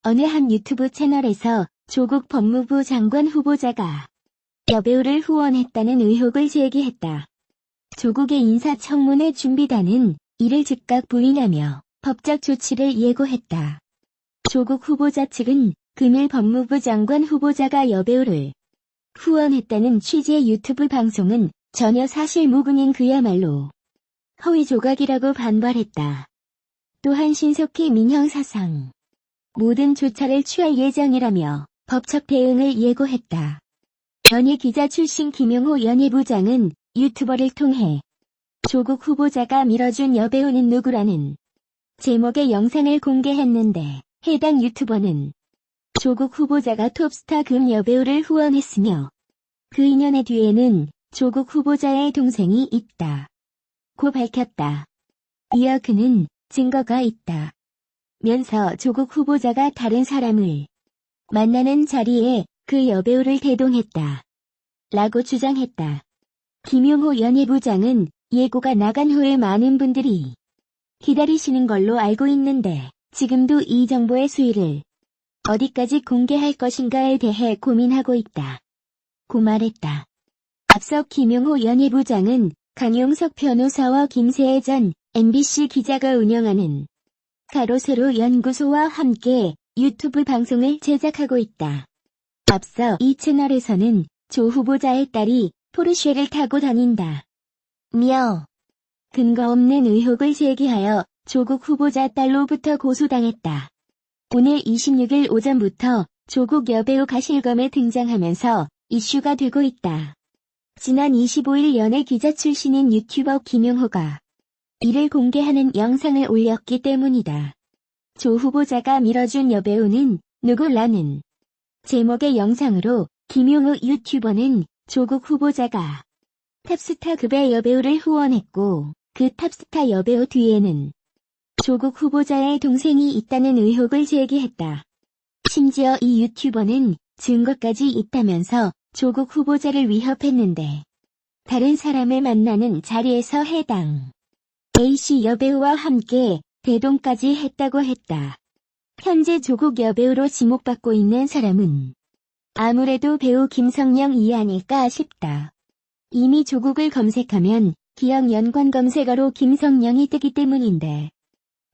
어느 한 유튜브 채널에서 조국 법무부 장관 후보자가 여배우를 후원했다는 의혹을 제기했다. 조국의 인사청문회 준비단은 이를 즉각 부인하며 법적 조치를 예고했다. 조국 후보자 측은 금일 법무부 장관 후보자가 여배우를 후원했다는 취지의 유튜브 방송은 전혀 사실무근인 그야말로 허위 조각이라고 반발했다. 또한 신속히 민형사상 모든 조처를 취할 예정이라며 법적 대응을 예고했다. 연예기자 출신 김용호 연예부장은 유튜버를 통해 조국 후보자가 밀어준 여배우는 누구라는 제목의 영상을 공개했는데 해당 유튜버는 조국 후보자가 톱스타 금 여배우를 후원했으며 그 인연의 뒤에는 조국 후보자의 동생이 있다 고 밝혔다. 이어 그는 증거가 있다 면서 조국 후보자가 다른 사람을 만나는 자리에 그 여배우를 대동했다 라고 주장했다. 김용호 연예부장은 예고가 나간 후에 많은 분들이 기다리시는 걸로 알고 있는데 지금도 이 정보의 수위를 어디까지 공개할 것인가에 대해 고민하고 있다 고 말했다. 앞서 김용호 연예부장은 강용석 변호사와 김세애 전 MBC 기자가 운영하는 가로세로 연구소와 함께 유튜브 방송을 제작하고 있다. 앞서 이 채널에서는 조 후보자의 딸이 포르쉐를 타고 다닌다 며 근거 없는 의혹을 제기하여 조국 후보자 딸로부터 고소당했다. 오늘 26일 오전부터 조국 여배우 가실검에 등장하면서 이슈가 되고 있다. 지난 25일 연예기자 출신인 유튜버 김용호가 이를 공개하는 영상을 올렸기 때문이다. 조 후보자가 밀어준 여배우는 누구라는 제목의 영상으로 김용호 유튜버는 조국 후보자가 탑스타급의 여배우를 후원했고 그 탑스타 여배우 뒤에는 조국 후보자의 동생이 있다는 의혹을 제기했다. 심지어 이 유튜버는 증거까지 있다면서 조국 후보자를 위협했는데 다른 사람을 만나는 자리에서 해당 A씨 여배우와 함께 대동까지 했다고 했다. 현재 조국 여배우로 지목받고 있는 사람은 아무래도 배우 김성령이 아닐까 싶다. 이미 조국을 검색하면 기억 연관 검색어로 김성령이 뜨기 때문인데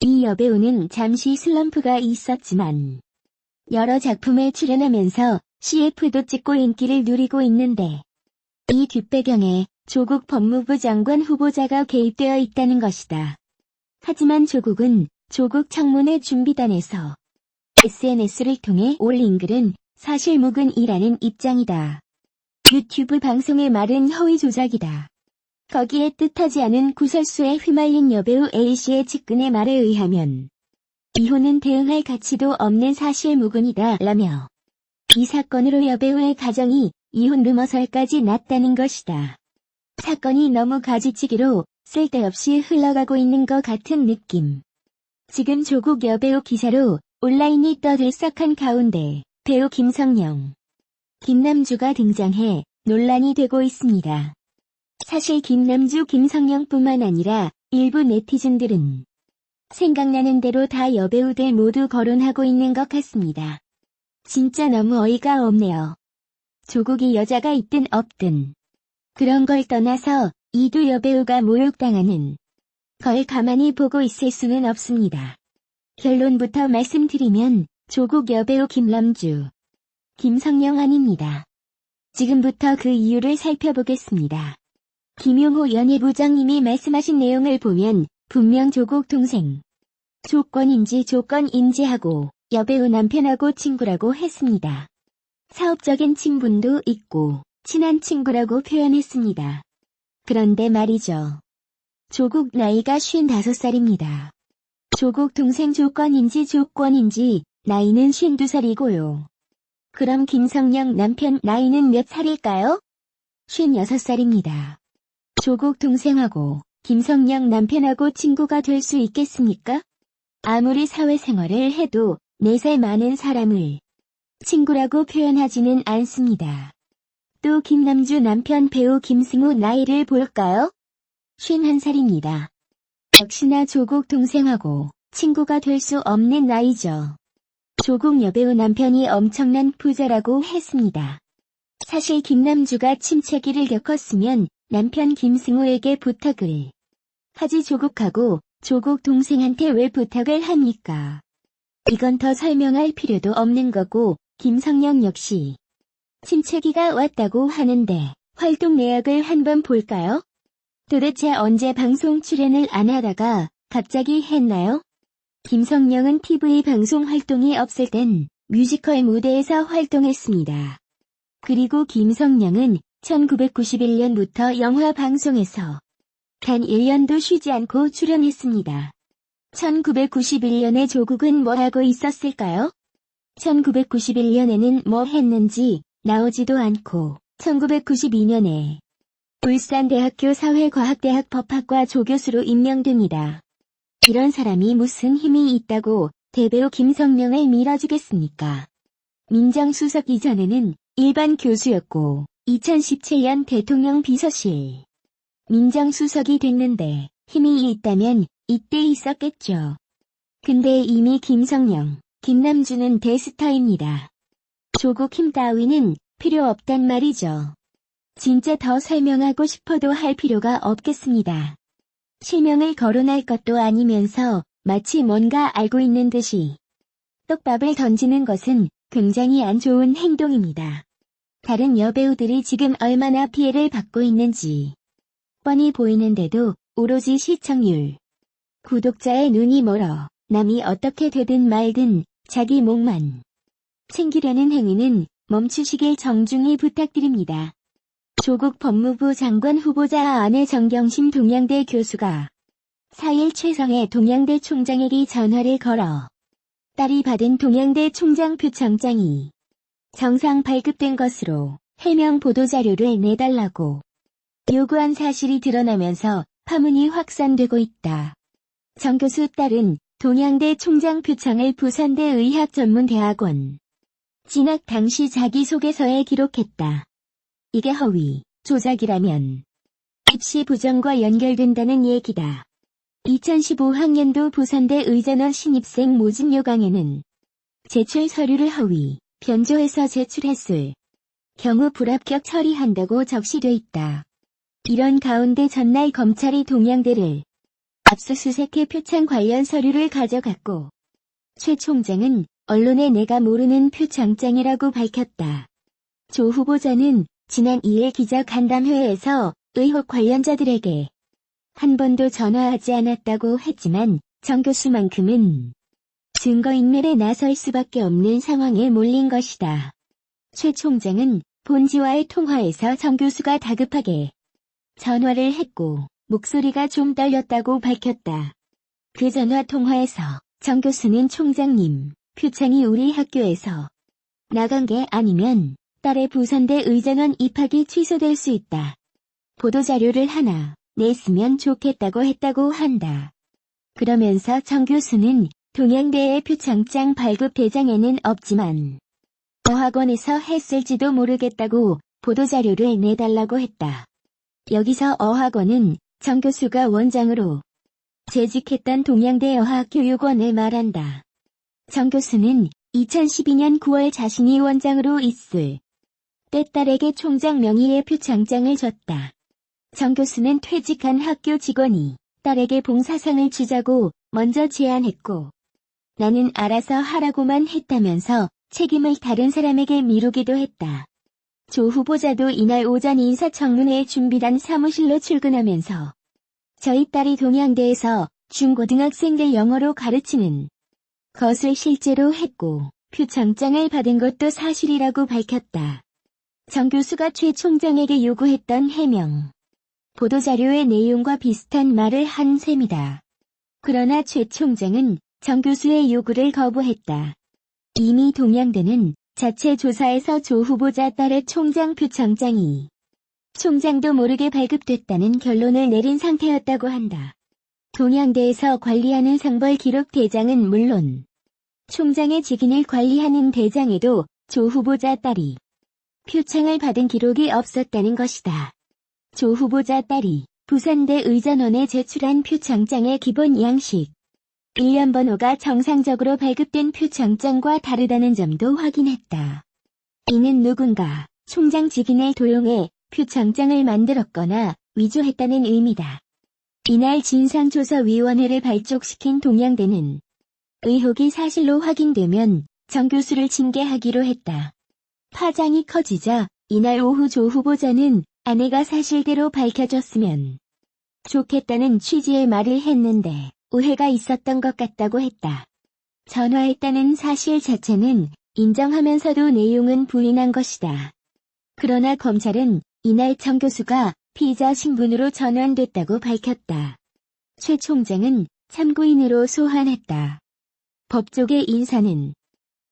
이 여배우는 잠시 슬럼프가 있었지만 여러 작품에 출연하면서 CF도 찍고 인기를 누리고 있는데 이 뒷배경에 조국 법무부 장관 후보자가 개입되어 있다는 것이다. 하지만 조국은 조국 청문회 준비단에서 SNS를 통해 올린 글은 사실무근이라는 입장이다. 유튜브 방송의 말은 허위 조작이다. 거기에 뜻하지 않은 구설수에 휘말린 여배우 A씨의 측근의 말에 의하면 이혼은 대응할 가치도 없는 사실무근이다 라며 이 사건으로 여배우의 가정이 이혼 루머설까지 났다는 것이다. 사건이 너무 가지치기로 쓸데없이 흘러가고 있는 것 같은 느낌. 지금 조국 여배우 기사로 온라인이 떠들썩한 가운데 배우 김성령, 김남주가 등장해 논란이 되고 있습니다. 사실 김남주, 김성령뿐만 아니라 일부 네티즌들은 생각나는 대로 다 여배우들 모두 거론하고 있는 것 같습니다. 진짜 너무 어이가 없네요. 조국이 여자가 있든 없든 그런 걸 떠나서 이 두 여배우가 모욕당하는 걸 가만히 보고 있을 수는 없습니다. 결론부터 말씀드리면 조국 여배우 김남주, 김성령 아닙니다. 지금부터 그 이유를 살펴보겠습니다. 김용호 연예부장님이 말씀하신 내용을 보면 분명 조국 동생 조건인지 조건인지하고 여배우 남편하고 친구라고 했습니다. 사업적인 친분도 있고 친한 친구라고 표현했습니다. 그런데 말이죠. 조국 나이가 55살입니다. 조국 동생 조건인지 나이는 52살이고요. 그럼 김성령 남편 나이는 몇 살일까요? 56살입니다. 조국 동생하고 김성령 남편하고 친구가 될 수 있겠습니까? 아무리 사회생활을 해도 4살 많은 사람을 친구라고 표현하지는 않습니다. 또 김남주 남편 배우 김승우 나이를 볼까요? 51살입니다. 역시나 조국 동생하고 친구가 될 수 없는 나이죠. 조국 여배우 남편이 엄청난 부자라고 했습니다. 사실 김남주가 침체기를 겪었으면 남편 김승호에게 부탁을 하지 조국하고 조국 동생한테 왜 부탁을 합니까? 이건 더 설명할 필요도 없는 거고 김성령 역시 침체기가 왔다고 하는데 활동 내역을 한번 볼까요? 도대체 언제 방송 출연을 안 하다가 갑자기 했나요? 김성령은 TV 방송 활동이 없을 땐 뮤지컬 무대에서 활동했습니다. 그리고 김성령은 1991년부터 영화 방송에서 단 1년도 쉬지 않고 출연했습니다. 1991년에 조국은 뭐 하고 있었을까요? 1991년에는 뭐 했는지 나오지도 않고 1992년에 울산대학교 사회과학대학 법학과 조교수로 임명됩니다. 이런 사람이 무슨 힘이 있다고 대배우 김성령을 밀어주겠습니까? 민정수석 이전에는 일반 교수였고 2017년 대통령 비서실 민정수석이 됐는데 힘이 있다면 이때 있었겠죠. 근데 이미 김성령, 김남주는 대스타입니다. 조국 힘 따위는 필요 없단 말이죠. 진짜 더 설명하고 싶어도 할 필요가 없겠습니다. 실명을 거론할 것도 아니면서 마치 뭔가 알고 있는 듯이 떡밥을 던지는 것은 굉장히 안 좋은 행동입니다. 다른 여배우들이 지금 얼마나 피해를 받고 있는지 뻔히 보이는데도 오로지 시청률, 구독자의 눈이 멀어 남이 어떻게 되든 말든 자기 목만 챙기려는 행위는 멈추시길 정중히 부탁드립니다. 조국 법무부 장관 후보자 아내 정경심 동양대 교수가 4일 최성해 동양대 총장에게 전화를 걸어 딸이 받은 동양대 총장 표창장이 정상 발급된 것으로 해명 보도자료를 내달라고 요구한 사실이 드러나면서 파문이 확산되고 있다. 정 교수 딸은 동양대 총장 표창을 부산대 의학전문대학원 진학 당시 자기소개서에 기록했다. 이게 허위, 조작이라면 입시 부정과 연결된다는 얘기다. 2015학년도 부산대 의전원 신입생 모집 요강에는 제출 서류를 허위, 변조해서 제출했을 경우 불합격 처리한다고 적시돼 있다. 이런 가운데 전날 검찰이 동양대를 압수수색해 표창 관련 서류를 가져갔고 최 총장은 언론에 내가 모르는 표창장이라고 밝혔다. 조 후보자는 지난 2일 기자간담회에서 의혹 관련자들에게 한 번도 전화하지 않았다고 했지만 정 교수만큼은 증거인멸에 나설 수밖에 없는 상황에 몰린 것이다. 최 총장은 본지와의 통화에서 정 교수가 다급하게 전화를 했고 목소리가 좀 떨렸다고 밝혔다. 그 전화 통화에서 정 교수는 총장님, 표창이 우리 학교에서 나간 게 아니면 딸의 부산대 의전원 입학이 취소될 수 있다. 보도자료를 하나 냈으면 좋겠다고 했다고 한다. 그러면서 정 교수는 동양대의 표창장 발급 대장에는 없지만 어학원에서 했을지도 모르겠다고 보도자료를 내달라고 했다. 여기서 어학원은 정 교수가 원장으로 재직했던 동양대 어학교육원을 말한다. 정 교수는 2012년 9월 자신이 원장으로 있을 때 딸에게 총장 명의의 표창장을 줬다. 정 교수는 퇴직한 학교 직원이 딸에게 봉사상을 주자고 먼저 제안했고 나는 알아서 하라고만 했다면서 책임을 다른 사람에게 미루기도 했다. 조 후보자도 이날 오전 인사청문회 준비단 사무실로 출근하면서 저희 딸이 동양대에서 중고등학생들 영어로 가르치는 것을 실제로 했고 표창장을 받은 것도 사실이라고 밝혔다. 정 교수가 최 총장에게 요구했던 해명, 보도자료의 내용과 비슷한 말을 한 셈이다. 그러나 최 총장은 정 교수의 요구를 거부했다. 이미 동양대는 자체 조사에서 조 후보자 딸의 총장 표창장이 총장도 모르게 발급됐다는 결론을 내린 상태였다고 한다. 동양대에서 관리하는 상벌 기록 대장은 물론 총장의 직인을 관리하는 대장에도 조 후보자 딸이 표창을 받은 기록이 없었다는 것이다. 조 후보자 딸이 부산대 의전원에 제출한 표창장의 기본 양식, 일련 번호가 정상적으로 발급된 표창장과 다르다는 점도 확인했다. 이는 누군가 총장 직인을 도용해 표창장을 만들었거나 위조했다는 의미다. 이날 진상조사위원회를 발족시킨 동양대는 의혹이 사실로 확인되면 정 교수를 징계하기로 했다. 파장이 커지자 이날 오후 조 후보자는 아내가 사실대로 밝혀졌으면 좋겠다는 취지의 말을 했는데 오해가 있었던 것 같다고 했다. 전화했다는 사실 자체는 인정하면서도 내용은 부인한 것이다. 그러나 검찰은 이날 정 교수가 피의자 신분으로 전환됐다고 밝혔다. 최 총장은 참고인으로 소환했다. 법조계 인사는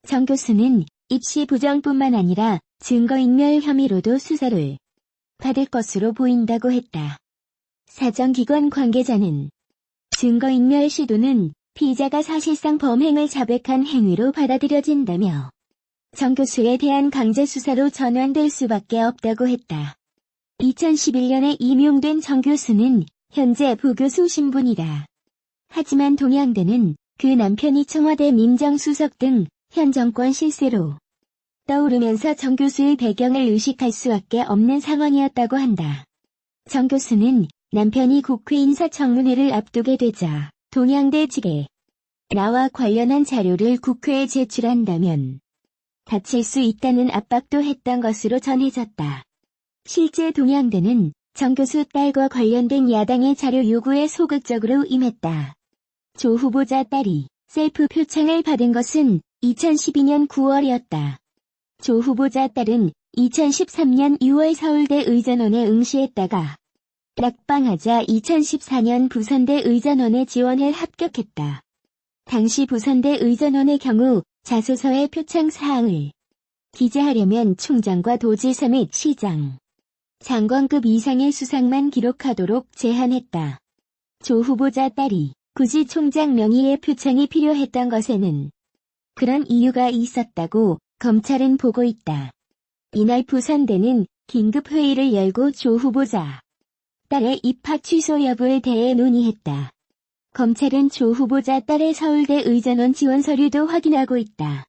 정 교수는 입시 부정뿐만 아니라 증거인멸 혐의로도 수사를 받을 것으로 보인다고 했다. 사정기관 관계자는 증거인멸 시도는 피의자가 사실상 범행을 자백한 행위로 받아들여진다며 정 교수에 대한 강제수사로 전환될 수밖에 없다고 했다. 2011년에 임용된 정 교수는 현재 부교수 신분이다. 하지만 동양대는 그 남편이 청와대 민정수석 등 현 정권 실세로 떠오르면서 정 교수의 배경을 의식할 수밖에 없는 상황이었다고 한다. 정 교수는 남편이 국회 인사청문회를 앞두게 되자 동양대 측에 나와 관련한 자료를 국회에 제출한다면 다칠 수 있다는 압박도 했던 것으로 전해졌다. 실제 동양대는 정 교수 딸과 관련된 야당의 자료 요구에 소극적으로 임했다. 조 후보자 딸이 셀프 표창을 받은 것은 2012년 9월이었다. 조 후보자 딸은 2013년 6월 서울대 의전원에 응시했다가 낙방하자 2014년 부산대 의전원에 지원해 합격했다. 당시 부산대 의전원의 경우 자소서의 표창 사항을 기재하려면 총장과 도지사 및 시장, 장관급 이상의 수상만 기록하도록 제한했다. 조 후보자 딸이 굳이 총장 명의의 표창이 필요했던 것에는 그런 이유가 있었다고 검찰은 보고 있다. 이날 부산대는 긴급회의를 열고 조 후보자 딸의 입학 취소 여부에 대해 논의했다. 검찰은 조 후보자 딸의 서울대 의전원 지원 서류도 확인하고 있다.